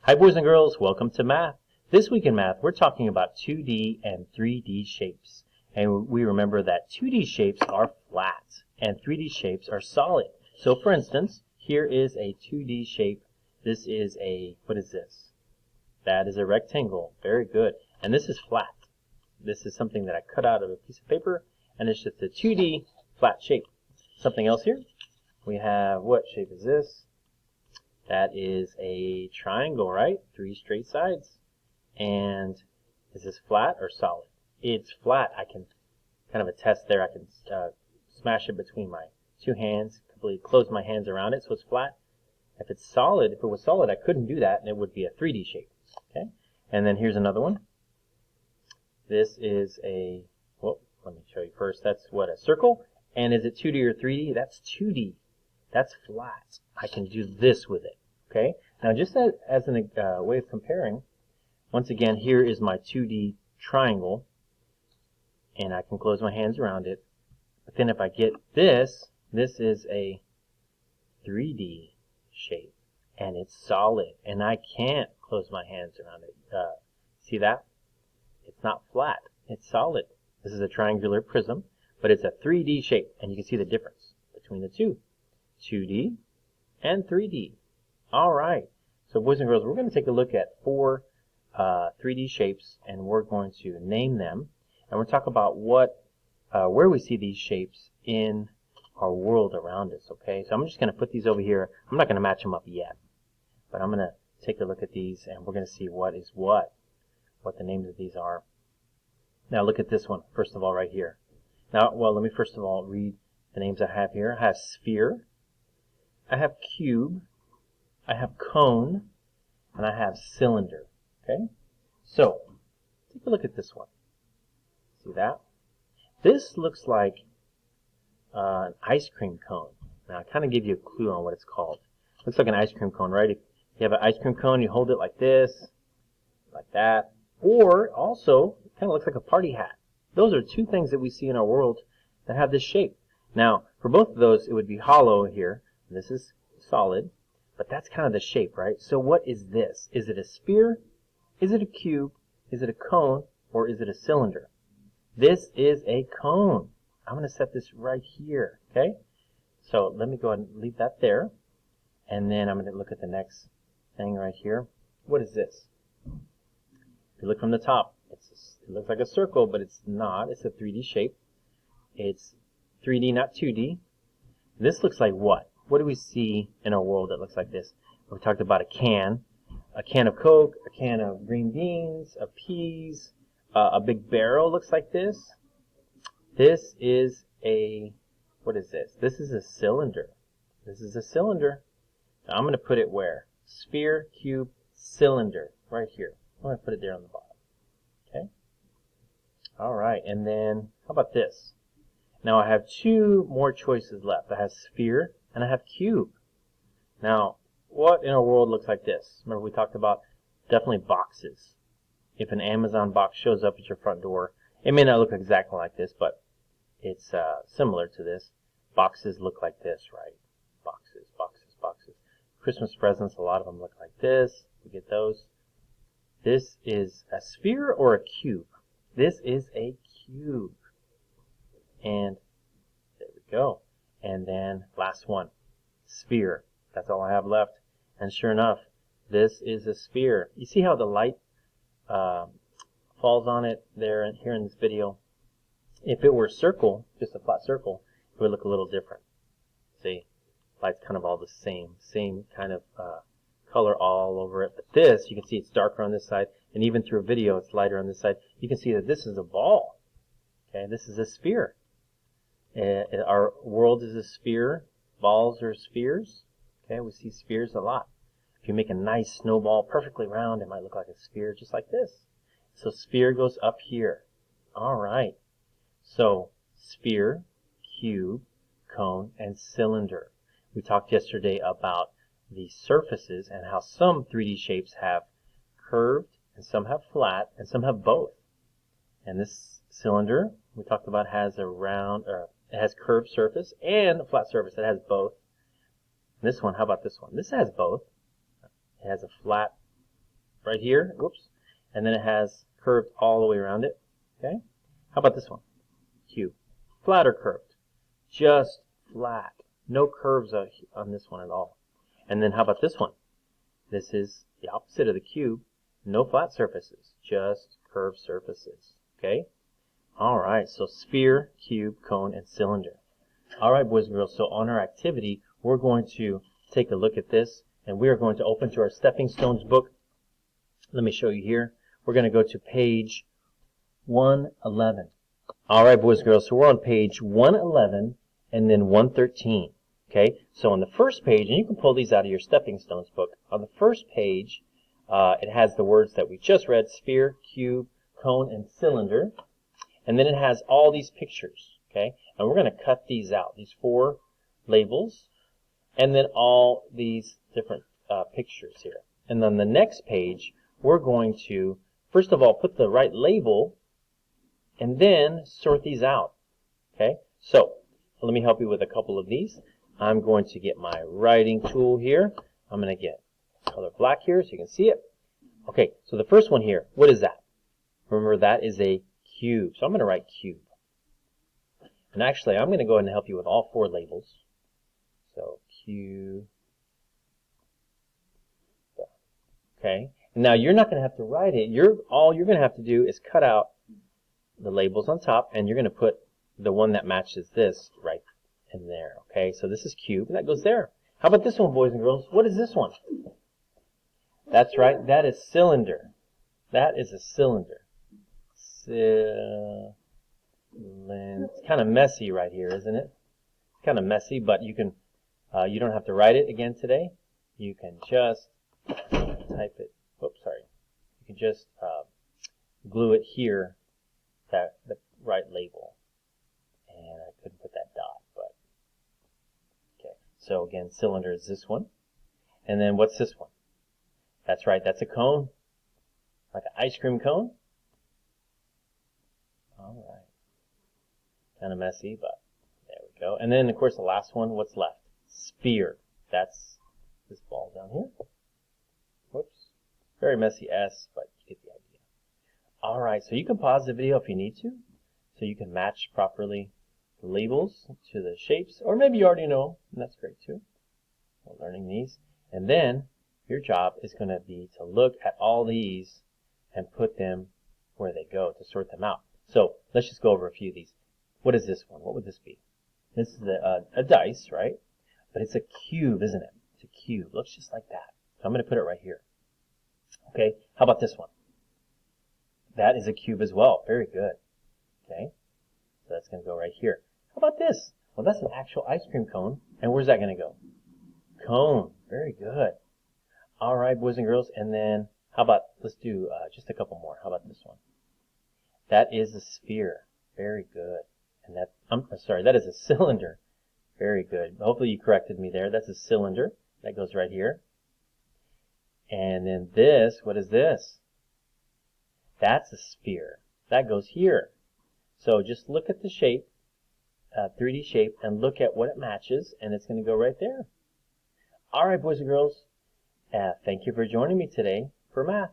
Hi boys and girls, welcome to math. This week in math, we're talking about 2D and 3D shapes. And we remember that 2D shapes are flat and 3D shapes are solid. So for instance, here is a 2D shape. This is what is this? That is a rectangle. Very good. And this is flat. This is something that I cut out of a piece of paper, and it's just a 2D flat shape. Something else here? We have, what shape is this? That is a triangle, right? 3 straight sides. And is this flat or solid? It's flat. I can kind of a test there. I can smash it between my 2 hands, completely close my hands around it so it's flat. If it's solid, if it was solid, I couldn't do that, and it would be a 3D shape. Okay? And then here's another one. This is a, well, let me show you first. That's what, a circle? And is it 2D or 3D? That's 2D. That's flat. I can do this with it. Okay? Now, just as a way of comparing, once again, here is my 2D triangle, and I can close my hands around it. But then if I get this, this is a 3D shape, and it's solid, and I can't close my hands around it. See that? It's not flat. It's solid. This is a triangular prism, but it's a 3D shape, and you can see the difference between the two. 2D and 3D. All right. So boys and girls, we're going to take a look at 4 3D shapes, and we're going to name them, and we'll talk about where we see these shapes in our world around us. Okay. So I'm just going to put these over here. I'm not going to match them up yet, but I'm going to take a look at these, and we're going to see what is what the names of these are. Now look at this one first of all right here. Now, well, let me first of all read the names I have here. I have sphere, I have cube, I have cone, and I have cylinder. Okay? So, take a look at this one. See that? This looks like an ice cream cone. Now, I kind of give you a clue on what it's called. Looks like an ice cream cone, right? If you have an ice cream cone, you hold it like this, like that. Or, also, it kind of looks like a party hat. Those are 2 things that we see in our world that have this shape. Now, for both of those, it would be hollow here. This is solid, but that's kind of the shape, right? So what is this? Is it a sphere? Is it a cube? Is it a cone? Or is it a cylinder? This is a cone. I'm going to set this right here, okay? So let me go ahead and leave that there. And then I'm going to look at the next thing right here. What is this? If you look from the top, it looks like a circle, but it's not. It's a 3D shape. It's 3D, not 2D. This looks like what? What do we see in our world that looks like this? We talked about a can of Coke, a can of green beans, of peas, a big barrel looks like this. This is what is this? This is a cylinder. This is a cylinder. Now I'm going to put it where? Sphere, cube, cylinder, right here. I'm going to put it there on the bottom. Okay? All right, and then how about this? Now I have 2 more choices left. I have sphere and I have cube. Now, what in our world looks like this? Remember we talked about definitely boxes. If an Amazon box shows up at your front door, it may not look exactly like this, but it's similar to this. Boxes look like this, right? Boxes, boxes, boxes. Christmas presents, a lot of them look like this. We get those. This is a sphere or a cube? This is a cube. And there we go. And then last one, sphere. That's all I have left. And sure enough, this is a sphere. You see how the light falls on it there and here in this video? If it were a circle, just a flat circle, it would look a little different. See, light's kind of all the same kind of color all over it. But this, you can see it's darker on this side, and even through a video, it's lighter on this side. You can see that this is a ball. Okay, this is a sphere. Our world is a sphere. Balls are spheres. Okay, we see spheres a lot. If you make a nice snowball perfectly round, it might look like a sphere just like this. So sphere goes up here. All right. So sphere, cube, cone, and cylinder. We talked yesterday about the surfaces and how some 3D shapes have curved and some have flat and some have both. And this cylinder we talked about has a round, it has curved surface and a flat surface. It has both. This one, how about this one? This has both. It has a flat right here, whoops, and then it has curved all the way around it. Okay? How about this one? Cube. Flat or curved? Just flat. No curves on this one at all. And then how about this one? This is the opposite of the cube. No flat surfaces, just curved surfaces. Okay? Alright, so sphere, cube, cone, and cylinder. Alright, boys and girls, so on our activity, we're going to take a look at this, and we are going to open to our Stepping Stones book. Let me show you here. We're going to go to page 111. Alright, boys and girls, so we're on page 111 and then 113. Okay, so on the first page, and you can pull these out of your Stepping Stones book, on the first page, it has the words that we just read, sphere, cube, cone, and cylinder. And then it has all these pictures, okay? And we're going to cut these out, these 4 labels, and then all these different pictures here. And on the next page, we're going to, first of all, put the right label, and then sort these out, okay? So, let me help you with a couple of these. I'm going to get my writing tool here. I'm going to get color black here so you can see it. Okay, so the first one here, what is that? Remember, that is a cube. So I'm going to write cube. And actually, I'm going to go ahead and help you with all 4 labels. So, cube. Okay. Now, you're not going to have to write it. All you're going to have to do is cut out the labels on top, and you're going to put the one that matches this right in there. Okay, so this is cube, and that goes there. How about this one, boys and girls? What is this one? That's right, that is cylinder. That is a cylinder. It's kind of messy right here, isn't it? It's kind of messy, but you can, you don't have to write it again today. You can just type it. Oops, sorry. You can just glue it here, the right label. And I couldn't put that dot, but okay. So again, cylinder is this one. And then what's this one? That's right, that's a cone. Like an ice cream cone. Alright. Kind of messy, but there we go. And then, of course, the last one, what's left? Sphere. That's this ball down here. Whoops. Very messy S, but you get the idea. Alright, so you can pause the video if you need to, so you can match properly the labels to the shapes, or maybe you already know, and that's great too. We're learning these. And then, your job is going to be to look at all these and put them where they go, to sort them out. So, let's just go over a few of these. What is this one? What would this be? This is a dice, right? But it's a cube, isn't it? It's a cube. Looks just like that. So I'm going to put it right here. Okay, how about this one? That is a cube as well. Very good. Okay, so that's going to go right here. How about this? Well, that's an actual ice cream cone. And where's that going to go? Cone. Very good. All right, boys and girls. And then, how about, let's do just a couple more. How about this one? That is a sphere. Very good. And that, I'm sorry, that is a cylinder. Very good. Hopefully you corrected me there. That's a cylinder. That goes right here. And then this, what is this? That's a sphere. That goes here. So just look at the shape, 3D shape, and look at what it matches, and it's going to go right there. All right, boys and girls, thank you for joining me today for math.